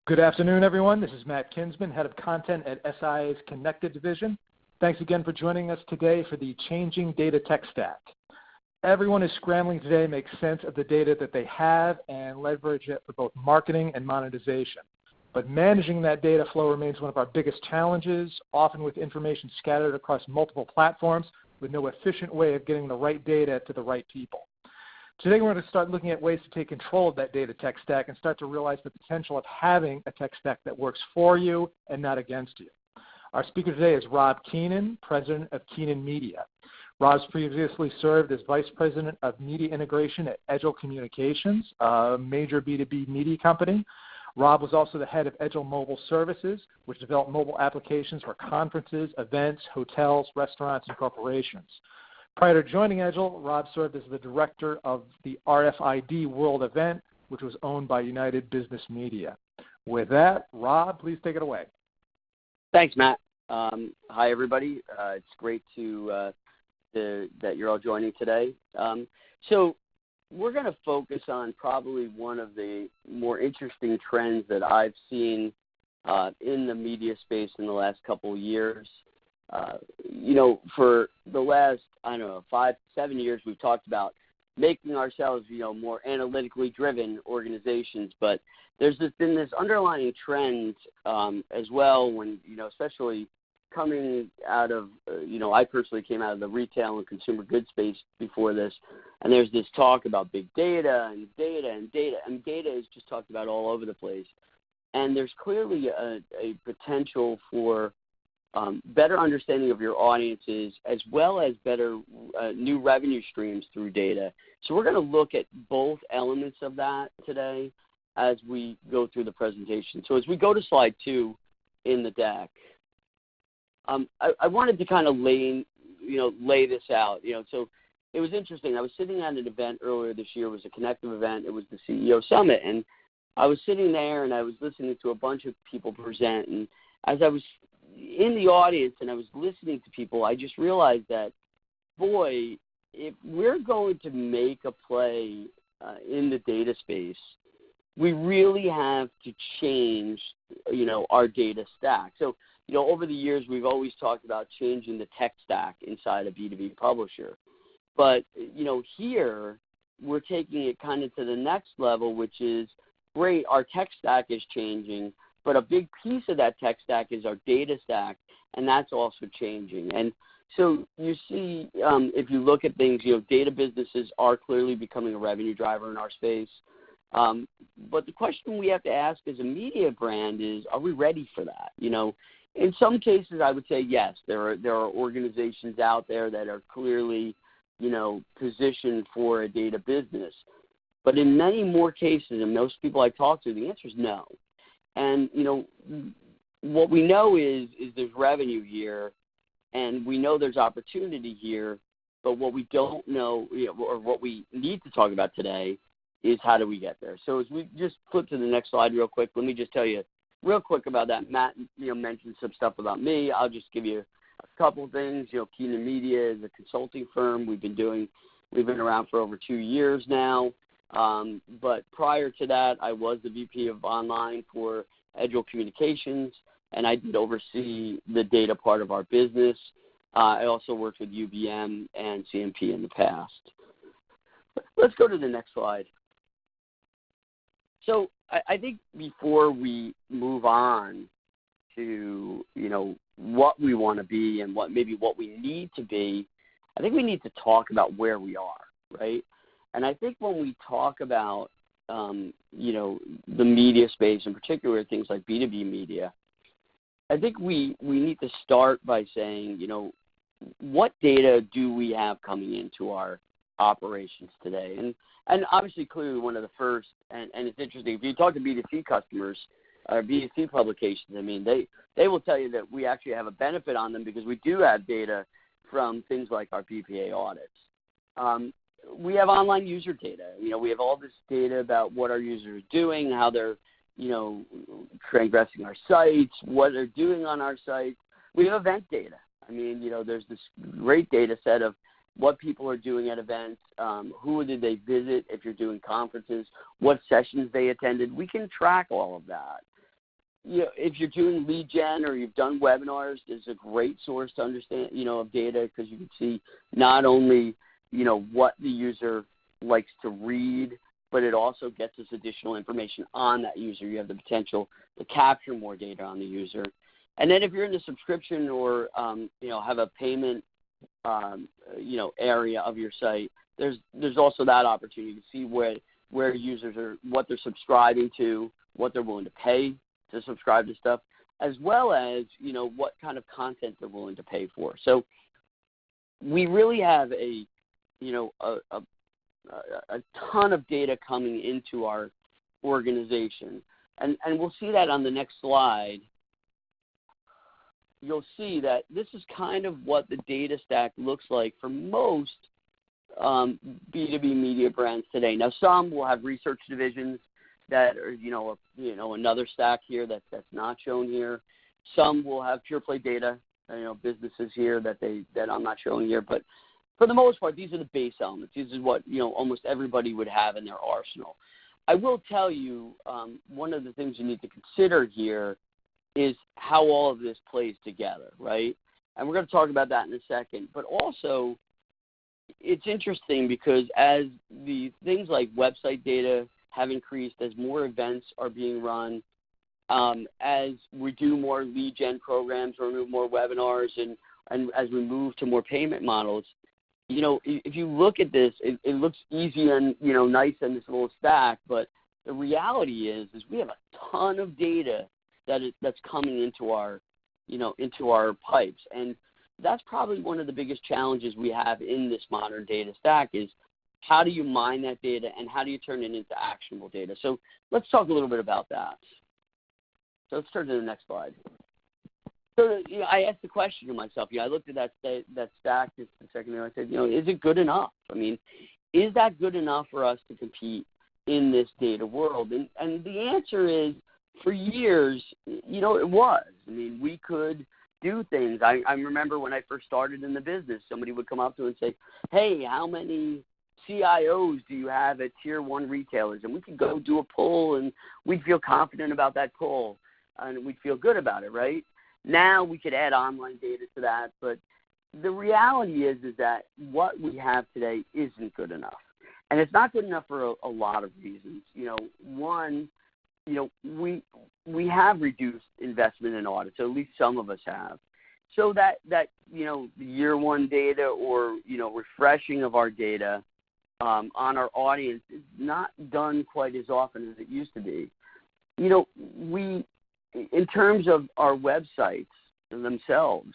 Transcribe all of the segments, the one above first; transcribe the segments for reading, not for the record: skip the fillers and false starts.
Good afternoon, everyone. This is Matt Kinsman, Head of Content at SIA's Connectiv division. Thanks again for joining us today for the Changing Data Tech Stack. Everyone is scrambling today to make sense of the data that they have and leverage it for both marketing and monetization. But managing that data flow remains one of our biggest challenges, often with information scattered across multiple platforms with no efficient way of getting the right data to the right people. Today we're going to start looking at ways to take control of that data tech stack and start to realize the potential of having a tech stack that works for you and not against you. Our speaker today is Rob Keenan, President of Keenan Media. Rob's previously served as Vice President of Media Integration at Edgel Communications, a major B2B media company. Rob was also the head of Edgel Mobile Services, which developed mobile applications for conferences, events, hotels, restaurants, and corporations. Prior to joining Edgel, Rob served as the director of the RFID World event, which was owned by United Business Media. With that, Rob, please take it away. Thanks, Matt. Hi, everybody. It's great that you're all joining today. So we're going to focus on probably one of the more interesting trends that I've seen in the media space in the last couple of years. For the last, 5 to 7 years, we've talked about making ourselves, more analytically driven organizations. But there's been this underlying trend as well when, especially coming out of, I personally came out of the retail and consumer goods space before this, and there's this talk about big data and data and data, and data is just talked about all over the place. And there's clearly a potential for better understanding of your audiences as well as better new revenue streams through data. So we're going to look at both elements of that today as we go through the presentation. So as we go to slide 2 in the deck, I wanted to kind of lay this out. So it was interesting. I was sitting at an event earlier this year. It was a Connectiv event. It was the CEO Summit. And I was sitting there and I was listening to a bunch of people present. And as I was in the audience and I was listening to people, I just realized that, boy, if we're going to make a play in the data space, we really have to change, our data stack. So, over the years, we've always talked about changing the tech stack inside a B2B publisher. But, here we're taking it kind of to the next level, which is, great, our tech stack is changing, but a big piece of that tech stack is our data stack, and that's also changing. And so you see, if you look at things, data businesses are clearly becoming a revenue driver in our space. But the question we have to ask as a media brand is, are we ready for that? In some cases, I would say yes. There are organizations out there that are clearly, positioned for a data business. But in many more cases, and most people I talk to, the answer is no. And, what we know is there's revenue here, and we know there's opportunity here, but what we don't know, or what we need to talk about today is how do we get there. So as we just flip to the next slide real quick, let me just tell you real quick about that. Matt, mentioned some stuff about me. I'll just give you a couple of things. Keenan Media is a consulting firm. We've been around for over 2 years now. But prior to that, I was the VP of Online for Edgel Communications, and I did oversee the data part of our business. I also worked with UBM and CMP in the past. Let's go to the next slide. So I think before we move on to, what we want to be and what we need to be, I think we need to talk about where we are, right? And I think when we talk about, the media space, in particular things like B2B media, I think we need to start by saying, what data do we have coming into our operations today? And obviously, clearly one of the first, and it's interesting, if you talk to B2C customers or B2C publications, they will tell you that we actually have a benefit on them because we do have data from things like our BPA audits. We have online user data. We have all this data about what our users are doing, how they're, transgressing our sites, what they're doing on our sites. We have event data. There's this great data set of what people are doing at events, who did they visit if you're doing conferences, what sessions they attended. We can track all of that. if you're doing lead gen or you've done webinars, it's a great source to understand, of data, because you can see not only, what the user likes to read, but it also gets us additional information on that user. You have the potential to capture more data on the user. And then if you're in the subscription or, have a payment, area of your site, there's also that opportunity to see where users are, what they're subscribing to, what they're willing to pay to subscribe to stuff, as well as, what kind of content they're willing to pay for. So we really have a ton of data coming into our organization. And we'll see that on the next slide. You'll see that this is kind of what the data stack looks like for most B2B media brands today. Now, some will have research divisions that are, another stack here that's not shown here. Some will have pure play data, businesses here that I'm not showing here. But for the most part, these are the base elements. These is what, almost everybody would have in their arsenal. I will tell you, one of the things you need to consider here is how all of this plays together, right? And we're going to talk about that in a second. But also, it's interesting because as the things like website data have increased, as more events are being run, as we do more lead gen programs or more webinars, and as we move to more payment models, if you look at this, it looks easy and, nice in this little stack, but the reality is we have a ton of data that's coming into our pipes. And that's probably one of the biggest challenges we have in this modern data stack is how do you mine that data and how do you turn it into actionable data? So let's talk a little bit about that. So let's turn to the next slide. So I asked the question to myself. I looked at that stack just a second ago. I said, is it good enough? I mean, is that good enough for us to compete in this data world? And the answer is, for years, it was. I mean, we could do things. I remember when I first started in the business, somebody would come up to and say, hey, how many CIOs do you have at tier 1 retailers? And we could go do a poll, and we'd feel confident about that poll, and we'd feel good about it, right? Now we could add online data to that, but the reality is that what we have today isn't good enough. And it's not good enough for a lot of reasons. One, we have reduced investment in audit, so at least some of us have. So that the year 1 data or, refreshing of our data on our audience is not done quite as often as it used to be. In terms of our websites themselves,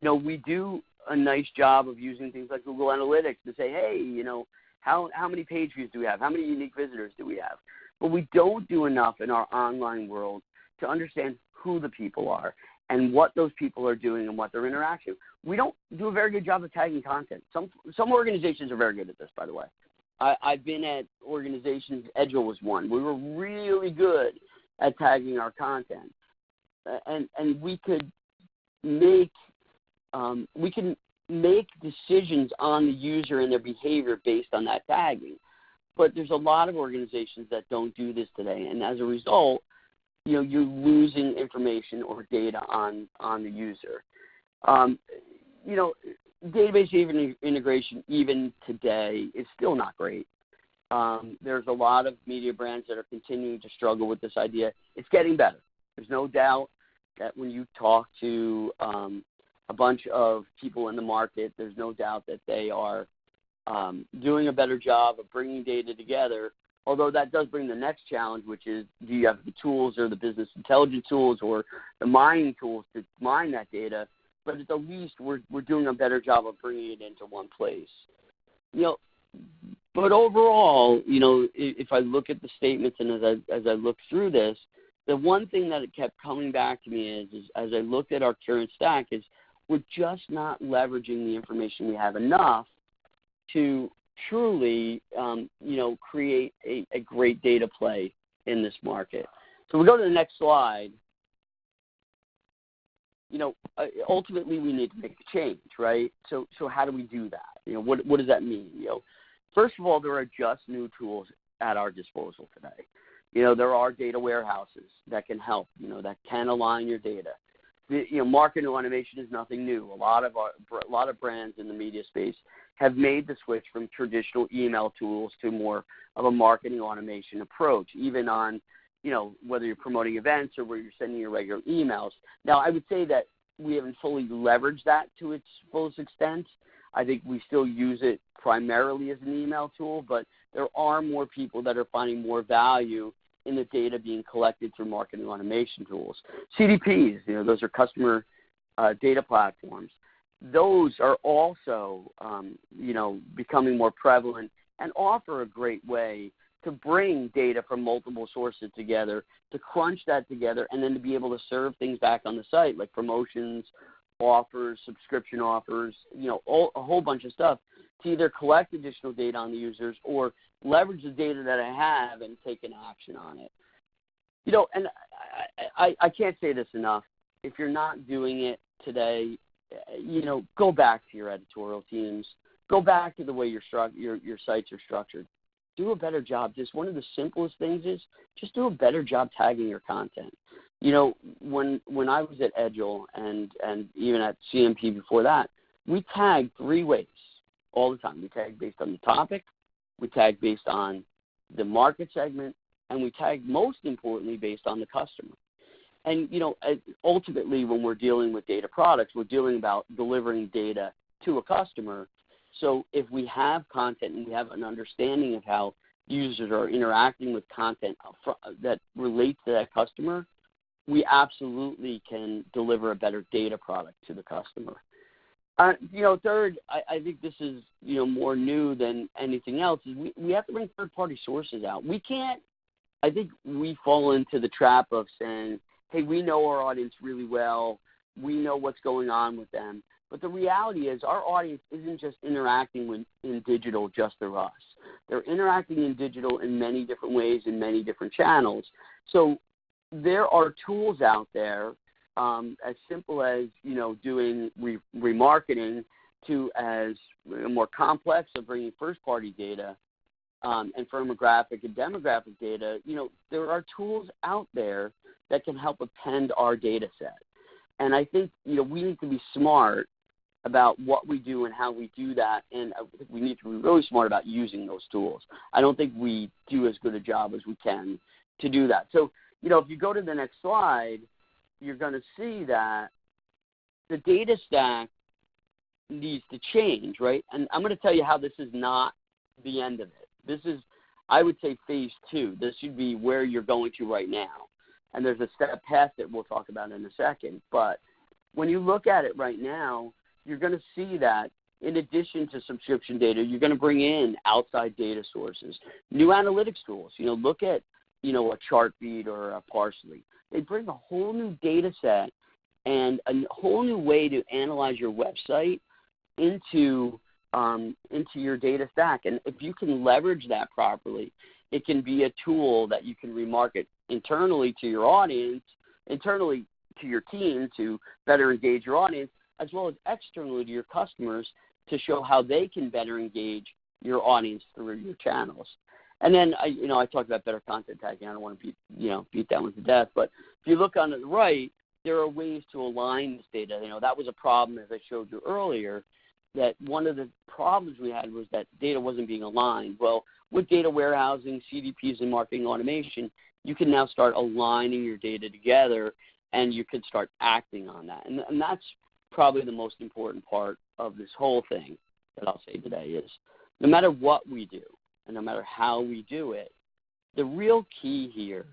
we do a nice job of using things like Google Analytics to say, hey, how many page views do we have? How many unique visitors do we have? But we don't do enough in our online world to understand who the people are and what those people are doing and what their interaction. We don't do a very good job of tagging content. Some organizations are very good at this, by the way. I've been at organizations, Edgel was one. We were really good at tagging our content. And we could make decisions on the user and their behavior based on that tagging. But there's a lot of organizations that don't do this today, and as a result, you're losing information or data on the user. Database integration even today is still not great. There's a lot of media brands that are continuing to struggle with this idea. It's getting better. There's no doubt that when you talk to a bunch of people in the market, there's no doubt that they are doing a better job of bringing data together, although that does bring the next challenge, which is do you have the tools or the business intelligence tools or the mining tools to mine that data? But at the least, we're doing a better job of bringing it into one place. But overall, if I look at the statements and as I look through this, the one thing that it kept coming back to me is as I looked at our current stack is we're just not leveraging the information we have enough to truly, create a great data play in this market. So we go to the next slide. Ultimately we need to make a change, right? So how do we do that? What does that mean? First of all, there are just new tools at our disposal today. There are data warehouses that can help, that can align your data. Marketing automation is nothing new. A lot of brands in the media space have made the switch from traditional email tools to more of a marketing automation approach, even on, whether you're promoting events or where you're sending your regular emails. Now, I would say that we haven't fully leveraged that to its fullest extent. I think we still use it primarily as an email tool, but there are more people that are finding more value in the data being collected through marketing automation tools. CDPs, those are customer data platforms. Those are also, becoming more prevalent and offer a great way to bring data from multiple sources together, to crunch that together, and then to be able to serve things back on the site, like promotions, offers, subscription offers, a whole bunch of stuff, to either collect additional data on the users or leverage the data that I have and take an action on it. And I can't say this enough. If you're not doing it today, go back to your editorial teams. Go back to the way your sites are structured. Do a better job. Just one of the simplest things is just do a better job tagging your content. When I was at Edgel and even at CMP before that, we tagged 3 ways all the time. We tagged based on the topic, we tagged based on the market segment, and we tagged, most importantly, based on the customer. And, ultimately, when we're dealing with data products, we're dealing about delivering data to a customer. So if we have content and we have an understanding of how users are interacting with content that relates to that customer, we absolutely can deliver a better data product to the customer. Third, I think this is, more new than anything else, is we have to bring third-party sources out. We can't, I think we fall into the trap of saying, hey, we know our audience really well. We know what's going on with them. But the reality is our audience isn't just interacting in digital just through us. They're interacting in digital in many different ways, in many different channels. So there are tools out there, as simple as, doing remarketing, to as more complex of bringing first-party data and firmographic and demographic data. There are tools out there that can help append our data set. And I think, we need to be smart about what we do and how we do that, and I think we need to be really smart about using those tools. I don't think we do as good a job as we can to do that. So, if you go to the next slide, you're going to see that the data stack needs to change, right? And I'm going to tell you how this is not the end of it. This is, I would say, phase 2. This should be where you're going to right now. And there's a step past it we'll talk about in a second. But when you look at it right now, you're going to see that in addition to subscription data, you're going to bring in outside data sources, new analytics tools. Look at, a Chartbeat or a Parsley. They bring a whole new data set and a whole new way to analyze your website into your data stack. And if you can leverage that properly, it can be a tool that you can remarket internally to your audience, internally to your team to better engage your audience, as well as externally to your customers to show how they can better engage your audience through your channels. And then, I talked about better content tagging. I don't want to beat that one to death. But if you look on the right, there are ways to align this data. That was a problem, as I showed you earlier, that one of the problems we had was that data wasn't being aligned. Well, with data warehousing, CDPs, and marketing automation, you can now start aligning your data together, and you can start acting on that. And that's probably the most important part of this whole thing that I'll say today is no matter what we do and no matter how we do it, the real key here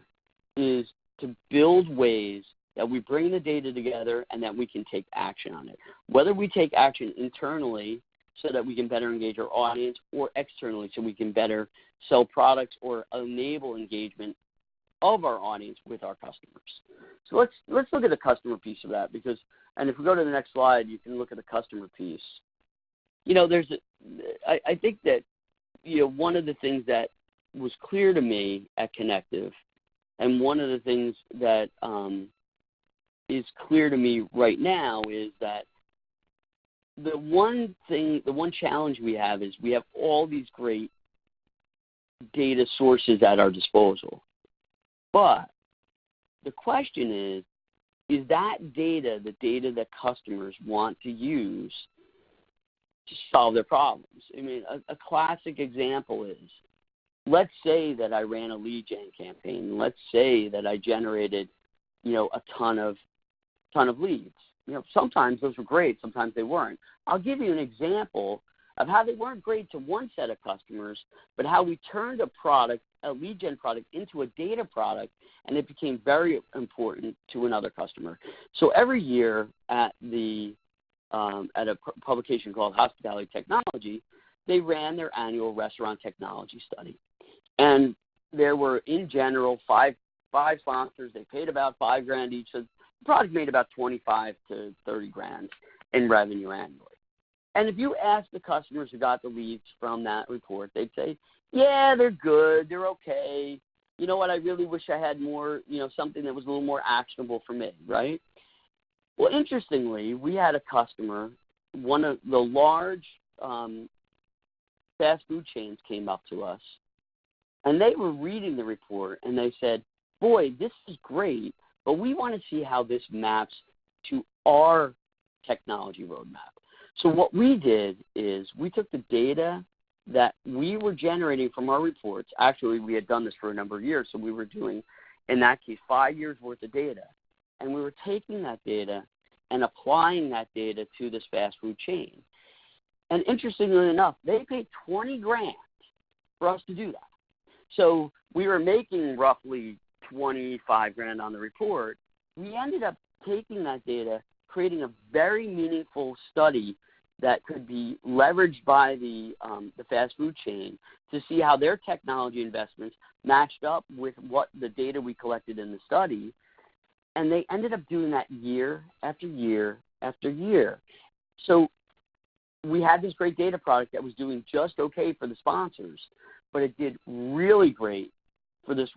is to build ways that we bring the data together and that we can take action on it. Whether we take action internally so that we can better engage our audience or externally so we can better sell products or enable engagement of our audience with our customers. So let's look at the customer piece of that and if we go to the next slide, you can look at the customer piece. I think that, one of the things that was clear to me at Connectiv, and one of the things that is clear to me right now is that the one challenge we have is we have all these great data sources at our disposal. But the question is that data the data that customers want to use to solve their problems? I mean, a classic example is, let's say that I ran a lead gen campaign. Let's say that I generated, a ton of leads. Sometimes those were great, sometimes they weren't. I'll give you an example of how they weren't great to one set of customers, but how we turned a lead gen product into a data product, and it became very important to another customer. So every year at a publication called Hospitality Technology, they ran their annual restaurant technology study. And there were, in general, five sponsors. They paid about $5,000 each. So the product made about $25,000 to $30,000 in revenue annually. And if you ask the customers who got the leads from that report, they'd say, yeah, they're good, they're okay. You know what, I really wish I had more, something that was a little more actionable for me, right? Well, interestingly, we had a customer, one of the large fast food chains came up to us, and they were reading the report, and they said, boy, this is great, but we want to see how this maps to our technology roadmap. So what we did is we took the data that we were generating from our reports. Actually, we had done this for a number of years, so we were doing, in that case, 5 years' worth of data. And we were taking that data and applying that data to this fast food chain. And interestingly enough, they paid $20,000 for us to do that. So we were making roughly $25,000 on the report. We ended up taking that data, creating a very meaningful study that could be leveraged by the fast food chain to see how their technology investments matched up with what the data we collected in the study. And they ended up doing that year after year after year. So we had this great data product that was doing just okay for the sponsors, but it did really great for this,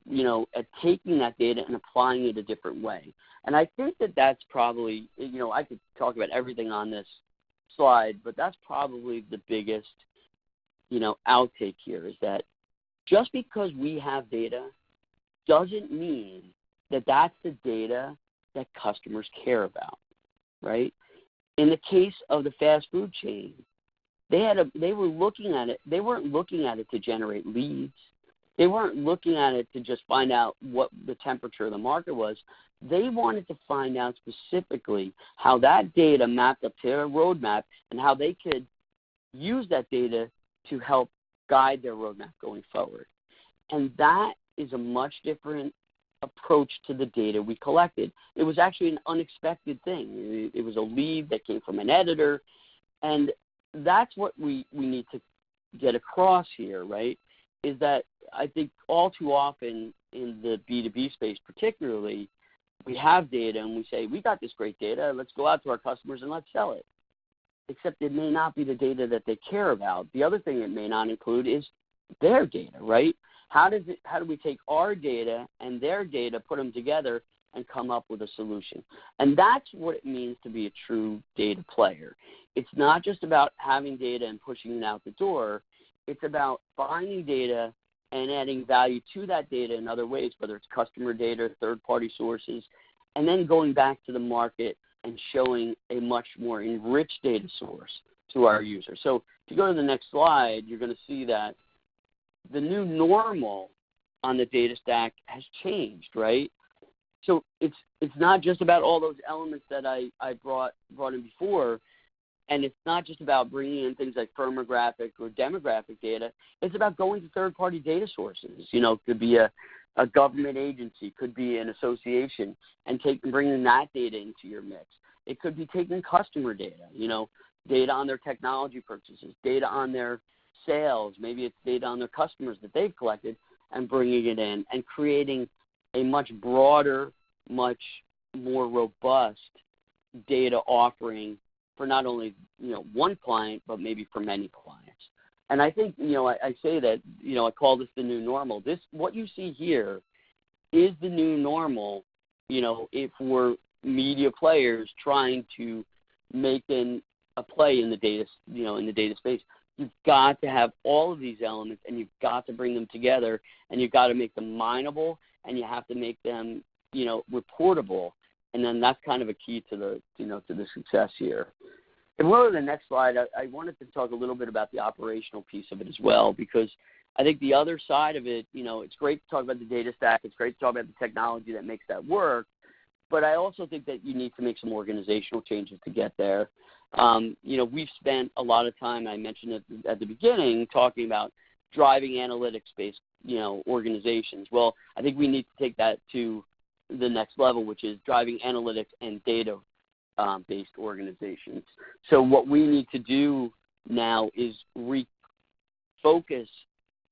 at taking that data and applying it a different way. And I think that that's probably, I could talk about everything on this slide, but that's probably the biggest, outtake here, is that just because we have data doesn't mean that that's the data that customers care about, right? In the case of the fast food chain, they were looking at it. They weren't looking at it to generate leads. They weren't looking at it to just find out what the temperature of the market was. They wanted to find out specifically how that data mapped up to their roadmap and how they could use that data to help guide their roadmap going forward. And that is a much different approach to the data we collected. It was actually an unexpected thing. It was a lead that came from an editor. And that's what we need to get across here, right, is that I think all too often in the B2B space particularly, we have data and we say, we got this great data, let's go out to our customers and let's sell it. Except it may not be the data that they care about. The other thing it may not include is their data, right? How do we take our data and their data, put them together, and come up with a solution? And that's what it means to be a true data player. It's not just about having data and pushing it out the door. It's about finding data and adding value to that data in other ways, whether it's customer data, third-party sources, and then going back to the market and showing a much more enriched data source to our users. So if you go to the next slide, you're going to see that the new normal on the data stack has changed, right? So it's not just about all those elements that I brought in before, and it's not just about bringing in things like firmographic or demographic data. It's about going to third-party data sources. It could be a government agency, could be an association, and bringing that data into your mix. It could be taking customer data, data on their technology purchases, data on their sales. Maybe it's data on their customers that they've collected and bringing it in and creating a much broader, much more robust data offering for not only, one client, but maybe for many clients. And I think, I say that, I call this the new normal. What you see here is the new normal, if we're media players trying to make a play in the data, in the data space. You've got to have all of these elements, and you've got to bring them together, and you've got to make them mineable and you have to make them, reportable. And then that's kind of a key to the, to the success here. And one of the next slide, I wanted to talk a little bit about the operational piece of it as well, because I think the other side of it, it's great to talk about the data stack. It's great to talk about the technology that makes that work. But I also think that you need to make some organizational changes to get there. We've spent a lot of time, I mentioned it at the beginning, talking about driving analytics-based, organizations. Well, I think we need to take that to the next level, which is driving analytics and data-based organizations. So what we need to do now is refocus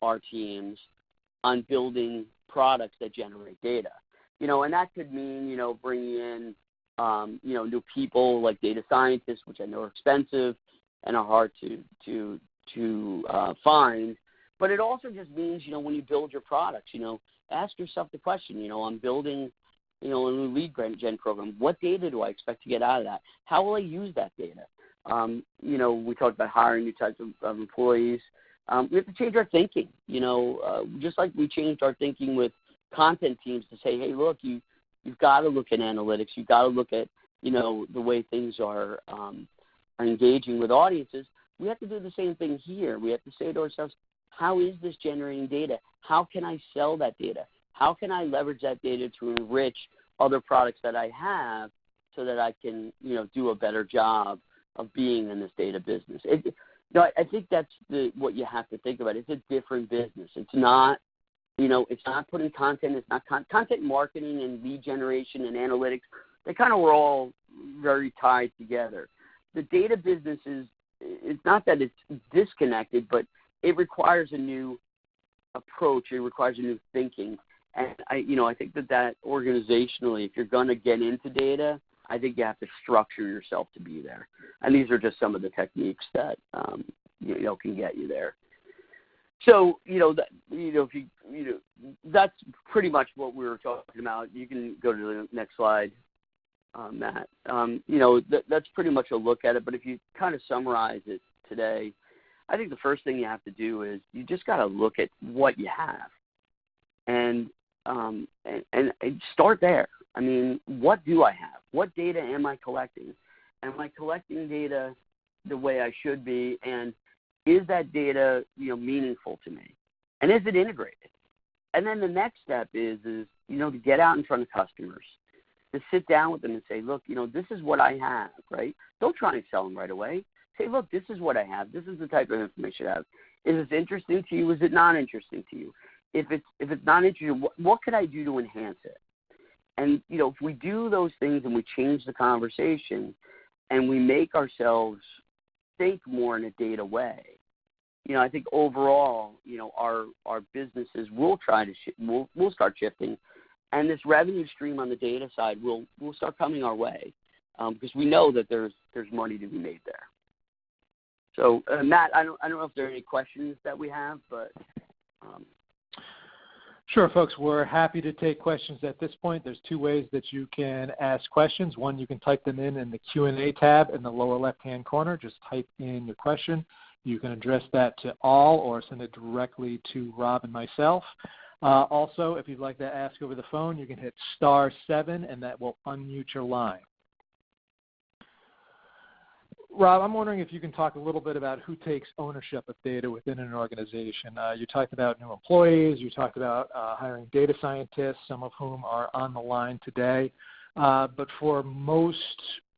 our teams on building products that generate data. And that could mean, bringing in, new people like data scientists, which I know are expensive and are hard to find. But it also just means, when you build your products, ask yourself the question, I'm building, a new lead gen program. What data do I expect to get out of that? How will I use that data? We talked about hiring new types of employees. We have to change our thinking, just like we changed our thinking with content teams to say, hey, look, you've got to look at analytics. You've got to look at, the way things are engaging with audiences. We have to do the same thing here. We have to say to ourselves, how is this generating data? How can I sell that data? How can I leverage that data to enrich other products that I have so that I can, do a better job of being in this data business? I think that's what you have to think about. It's a different business. It's not, it's not putting content. It's not content marketing and lead generation and analytics. They kind of were all very tied together. The data business it's not that it's disconnected, but it requires a new approach. It requires a new thinking. And I think that organizationally, if you're going to get into data, I think you have to structure yourself to be there. And these are just some of the techniques that can get you there. So that's pretty much what we were talking about. You can go to the next slide, Matt. That's pretty much a look at it. But if you kind of summarize it today, I think the first thing you have to do is you just got to look at what you have, and start there. I mean, what do I have? What data am I collecting? Am I collecting data the way I should be? And is that data, meaningful to me? And is it integrated? And then the next step is to get out in front of customers, to sit down with them and say, look, this is what I have, right? Don't try and sell them right away. Say, look, this is what I have. This is the type of information I have. Is this interesting to you? Is it not interesting to you? If it's not interesting, what could I do to enhance it? And, if we do those things and we change the conversation and we make ourselves think more in a data way, I think overall, our businesses will try to we'll start shifting, and this revenue stream on the data side will start coming our way, because we know that there's money to be made there. So, Matt, I don't know if there are any questions that we have, but. Sure, folks. We're happy to take questions at this point. There's two ways that you can ask questions. One, you can type them in the Q&A tab in the lower left-hand corner. Just type in your question. You can address that to all or send it directly to Rob and myself. Also, if you'd like to ask over the phone, you can hit *7, and that will unmute your line. Rob, I'm wondering if you can talk a little bit about who takes ownership of data within an organization. You talked about new employees. You talked about hiring data scientists, some of whom are on the line today. But for most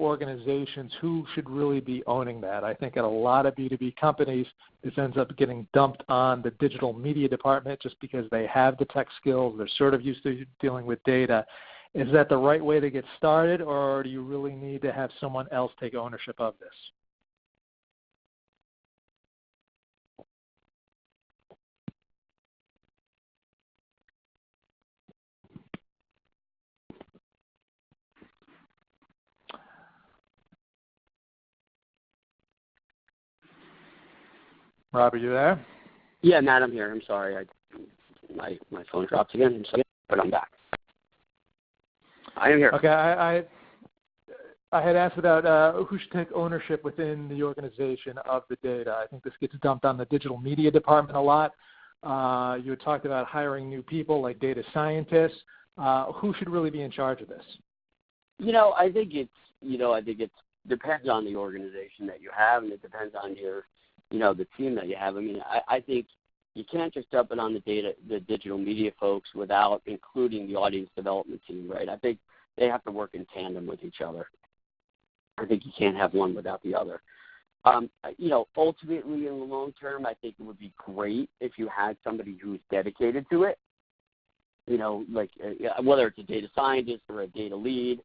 organizations, who should really be owning that? I think at a lot of B2B companies, this ends up getting dumped on the digital media department just because they have the tech skills. They're sort of used to dealing with data. Is that the right way to get started, or do you really need to have someone else take ownership of this? Rob, are you there? Yeah, Matt, I'm here. I'm sorry. My phone dropped again, but I'm back. I am here. Okay, I had asked about who should take ownership within the organization of the data. I think this gets dumped on the digital media department a lot, You had talked about hiring new people like data scientists. Who should really be in charge of this? I think it's depends on the organization that you have, and it depends on your, the team that you have. I mean, I think you can't just dump it on the digital media folks without including the audience development team, right? I think they have to work in tandem with each other. I think you can't have one without the other. Ultimately in the long term, I think it would be great if you had somebody who's dedicated to it, whether it's a data scientist or a data lead.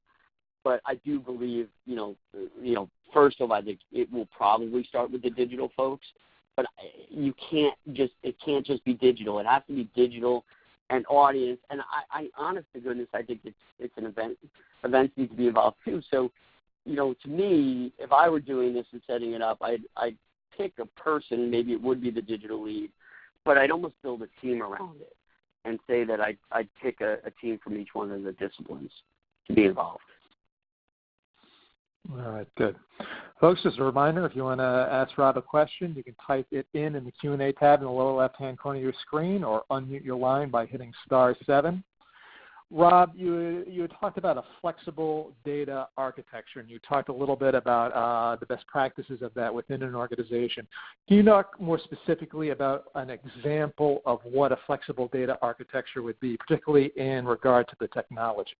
But I do believe, first of all, I think it will probably start with the digital folks. But it can't just be digital. It has to be digital and audience. And I honest to goodness, I think it's an event. Events need to be involved too. So, to me, if I were doing this and setting it up, I'd pick a person. Maybe it would be the digital lead, but I'd almost build a team around it and say that I'd pick a team from each one of the disciplines to be involved. All right, good. Folks, just a reminder, if you want to ask Rob a question, you can type it in the Q&A tab in the lower left-hand corner of your screen or unmute your line by hitting *7. Rob, you had talked about a flexible data architecture, and you talked a little bit about the best practices of that within an organization. Can you talk more specifically about an example of what a flexible data architecture would be, particularly in regard to the technology?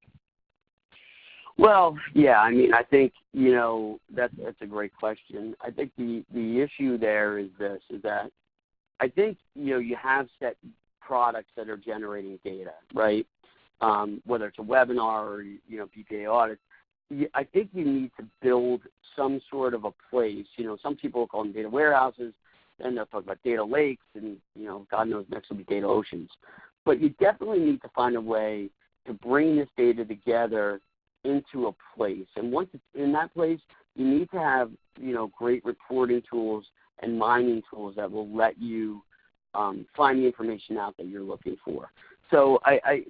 Well, yeah, I mean, I think, that's a great question. I think the issue there is that I think, you have set products that are generating data, right? Whether it's a webinar or, BPA audits, I think you need to build some sort of a place. Some people call them data warehouses, then they'll talk about data lakes, and, God knows next will be data oceans. But you definitely need to find a way to bring this data together into a place. And once it's in that place, you need to have, great reporting tools and mining tools that will let you find the information out that you're looking for. So I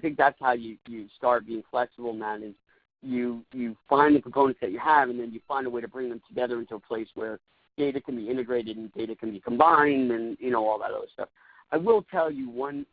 think that's how you start being flexible, man, is you find the components that you have, and then you find a way to bring them together into a place where data can be integrated and data can be combined and, all that other stuff. I will tell you one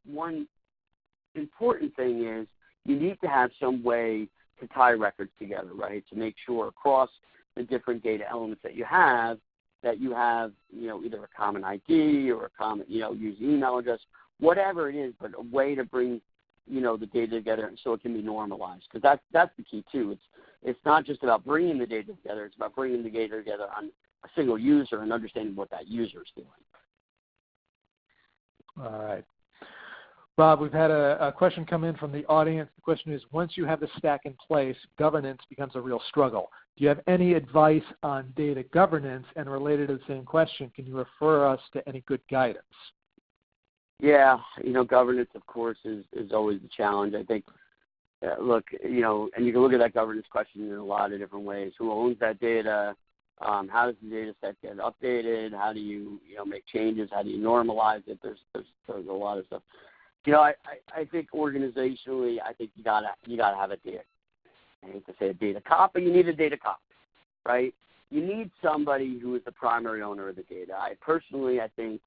important thing is you need to have some way to tie records together, right, to make sure across the different data elements that you have, either a common ID or a common, use email address, whatever it is, but a way to bring, the data together so it can be normalized. Because that's the key, too. It's not just about bringing the data together. It's about bringing the data together on a single user and understanding what that user is doing. All right. Rob, we've had a question come in from the audience. The question is, once you have the stack in place, governance becomes a real struggle. Do you have any advice on data governance? And related to the same question, can you refer us to any good guidance? Yeah, governance, of course, is always a challenge. I think, and you can look at that governance question in a lot of different ways. Who owns that data? How does the data set get updated? How do you, make changes? How do you normalize it? There's a lot of stuff. I think organizationally, I think you gotta have a data. I hate to say a data cop, but you need a data cop, right? You need somebody who is the primary owner of the data. I think,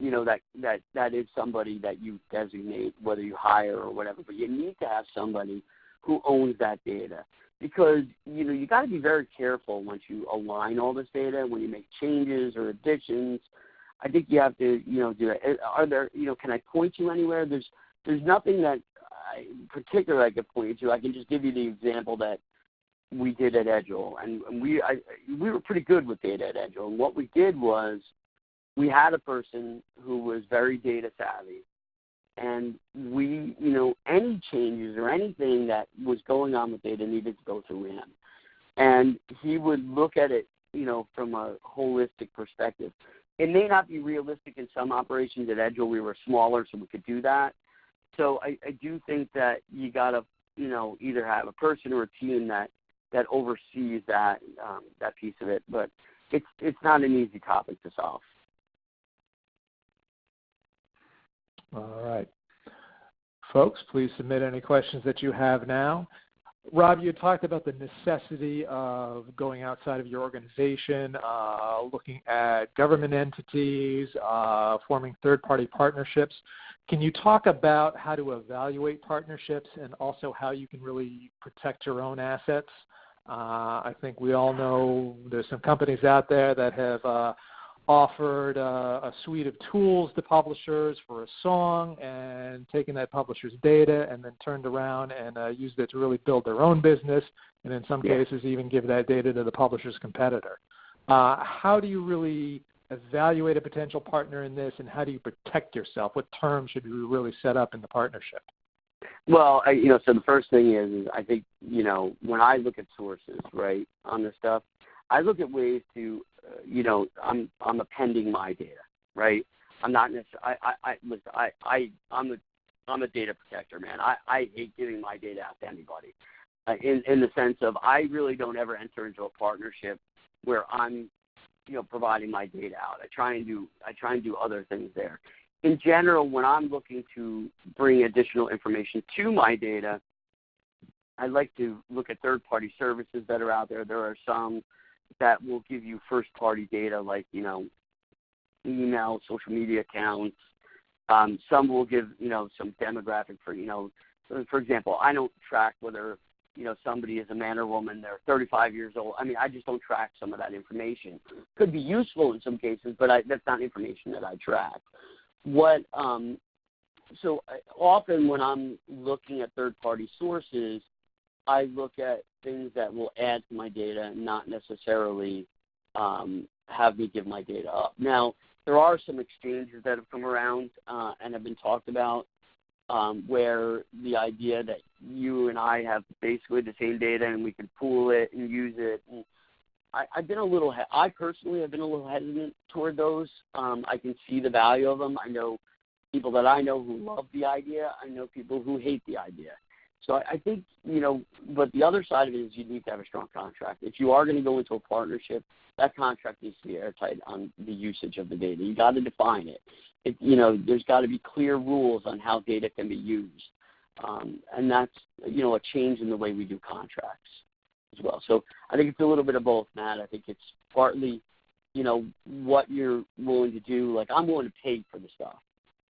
that is somebody that you designate, whether you hire or whatever. But you need to have somebody who owns that data, because you got to be very careful once you align all this data when you make changes or additions. I think you have to, do it. Are there, can I point you anywhere? There's nothing that particularly I could point you to. I can just give you the example that we did at Edgel, and we were pretty good with data at Edgel. And what we did was we had a person who was very data savvy, and we, any changes or anything that was going on with data needed to go through him, and he would look at it, from a holistic perspective. It may not be realistic in some operations. At Edgel, we were smaller, so we could do that. So I do think that you got to, either have a person or a team that oversees that piece of it. But it's not an easy topic to solve. All right. Folks, please submit any questions that you have now. Rob, you talked about the necessity of going outside of your organization, looking at government entities, forming third-party partnerships. Can you talk about how to evaluate partnerships and also how you can really protect your own assets? I think we all know there's some companies out there that have offered a suite of tools to publishers for a song and taken that publisher's data and then turned around and used it to really build their own business, and in some cases even give that data to the publisher's competitor. How do you really evaluate a potential partner in this, and how do you protect yourself? What terms should you really set up in the partnership? Well, so the first thing is I think, when I look at sources, right, on this stuff, I look at ways to, I'm appending my data, right? I'm not necessarily, I'm a data protector, man. I hate giving my data out to anybody, in the sense of I really don't ever enter into a partnership where I'm, providing my data out. I try and do other things there. In general, when I'm looking to bring additional information to my data, I like to look at third-party services that are out there. There are some that will give you first-party data like, email, social media accounts. Some will give, some demographic for example, I don't track whether, somebody is a man or woman, they're 35 years old. I mean, I just don't track some of that information. Could be useful in some cases, but that's not information that I track. So often when I'm looking at third-party sources, I look at things that will add to my data and not necessarily have me give my data up. Now, there are some exchanges that have come around and have been talked about where the idea that you and I have basically the same data and we can pool it and use it. And I personally have been a little hesitant toward those. I can see the value of them. I know people that I know who love the idea. I know people who hate the idea. So I think, but the other side of it is you need to have a strong contract. If you are going to go into a partnership, that contract needs to be airtight on the usage of the data. You got to define it. There's got to be clear rules on how data can be used. And that's, a change in the way we do contracts as well. So I think it's a little bit of both, Matt. I think it's partly, what you're willing to do. Like, I'm willing to pay for the stuff.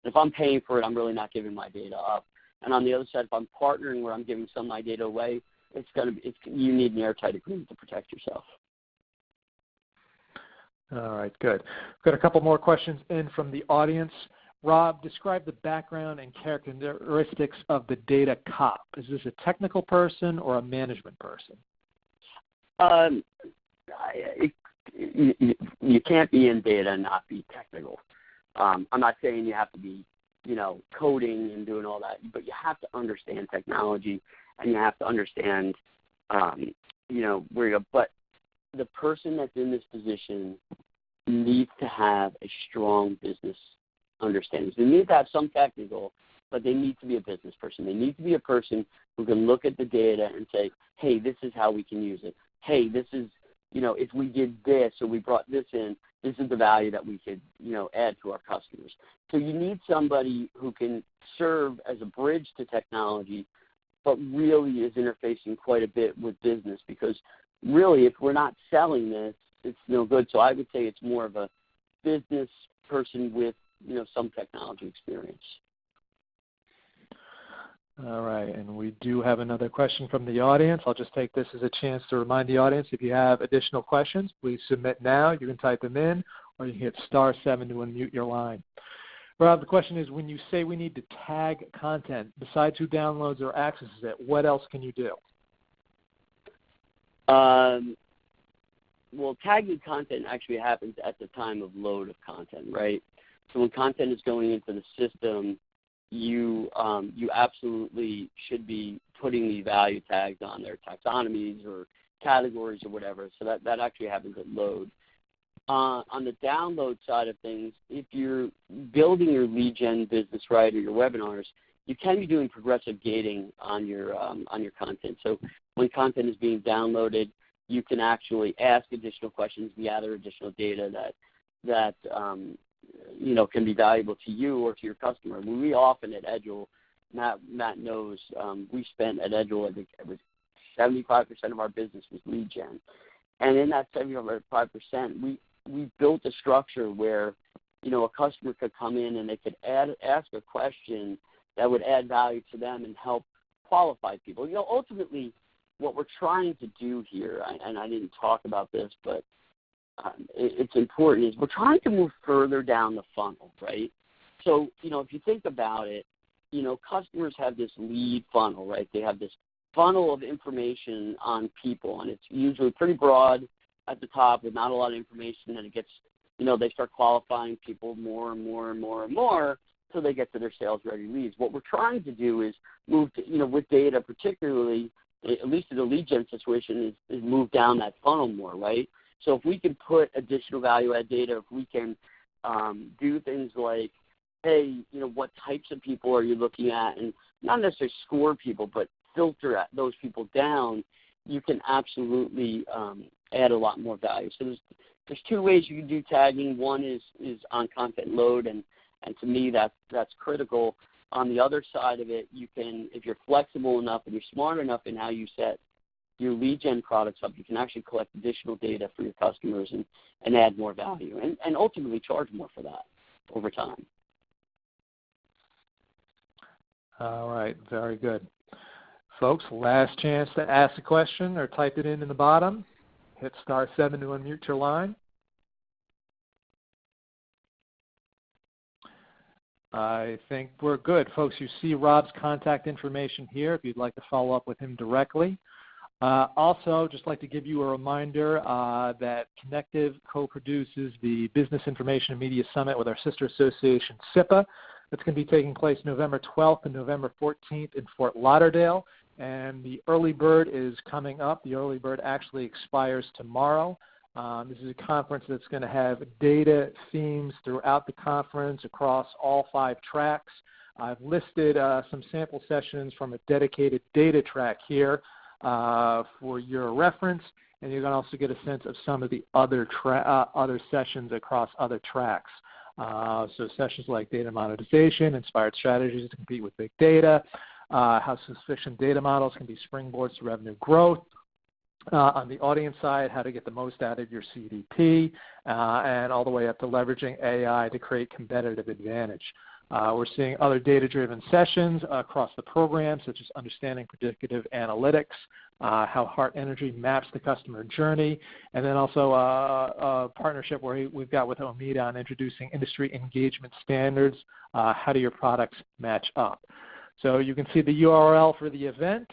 And if I'm paying for it, I'm really not giving my data up. And on the other side, if I'm partnering where I'm giving some of my data away, you need an airtight agreement to protect yourself. All right, good. We've got a couple more questions in from the audience. Rob, describe the background and characteristics of the data cop. Is this a technical person or a management person? You can't be in data and not be technical. I'm not saying you have to be, coding and doing all that, but you have to understand technology and you have to understand, where you go. But the person that's in this position needs to have a strong business understanding. They need to have some technical, but they need to be a business person. They need to be a person who can look at the data and say, hey, this is how we can use it. Hey, this is, if we did this or we brought this in, this is the value that we could, add to our customers. So you need somebody who can serve as a bridge to technology, but really is interfacing quite a bit with business, because really if we're not selling this, it's no good. So I would say it's more of a business person with, some technology experience. All right, and we do have another question from the audience. I'll just take this as a chance to remind the audience, if you have additional questions, please submit now. You can type them in, or you can hit *7 to unmute your line. Rob, the question is, when you say we need to tag content, besides who downloads or accesses it, what else can you do? Well, tagging content actually happens at the time of load of content, right? So when content is going into the system, you absolutely should be putting the value tags on their taxonomies or categories or whatever. So that actually happens at load. On the download side of things, if you're building your lead gen business right, or your webinars, you can be doing progressive gating on your content. So when content is being downloaded, you can actually ask additional questions, gather additional data that can be valuable to you or to your customer. We often at Edgel, Matt knows, we spent at Edgel, I think it was 75% of our business was lead gen. And in that 75%, we built a structure where, a customer could come in and they could ask a question that would add value to them and help qualify people. Ultimately, what we're trying to do here, and I didn't talk about this, but it's important, is we're trying to move further down the funnel, right? So, if you think about it, customers have this lead funnel, right? They have this funnel of information on people, and it's usually pretty broad at the top with not a lot of information, and it gets, they start qualifying people more and more and more and more until they get to their sales-ready leads. What we're trying to do is move to, with data particularly, at least in the lead gen situation, is move down that funnel more, right? So if we can put additional value-add data, if we can do things like, hey, what types of people are you looking at, and not necessarily score people, but filter those people down, you can absolutely add a lot more value. So there's two ways you can do tagging. One is on content load, and to me that's critical. On the other side of it, you can, if you're flexible enough and you're smart enough in how you set your lead gen products up, you can actually collect additional data for your customers and add more value and ultimately charge more for that over time. All right, very good. Folks, last chance to ask a question or type it in the bottom. Hit *7 to unmute your line. I think we're good. Folks, you see Rob's contact information here if you'd like to follow up with him directly. Also, just like to give you a reminder that Connectiv co-produces the Business Information and Media Summit with our sister association, SIPA. That's going to be taking place November 12th and November 14th in Fort Lauderdale. And the early bird is coming up. The early bird actually expires tomorrow. This is a conference that's going to have data themes throughout the conference across all 5 tracks. I've listed some sample sessions from a dedicated data track here for your reference, and you're going to also get a sense of some of the other sessions across other tracks. So sessions like data monetization, inspired strategies to compete with big data, how sufficient data models can be springboards to revenue growth. On the audience side, how to get the most out of your CDP, and all the way up to leveraging AI to create competitive advantage. We're seeing other data-driven sessions across the program, such as understanding predictive analytics, how Heart Energy maps the customer journey, and then also a partnership where we've got with Omida on introducing industry engagement standards. How do your products match up? So you can see the URL for the event.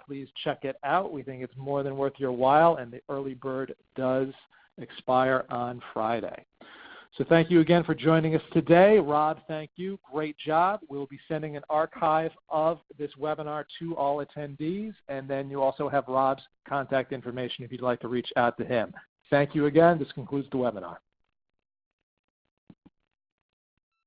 Please check it out. We think it's more than worth your while, and the early bird does expire on Friday. So thank you again for joining us today. Rob, thank you. Great job. We'll be sending an archive of this webinar to all attendees, and then you also have Rob's contact information if you'd like to reach out to him. Thank you again. This concludes the webinar.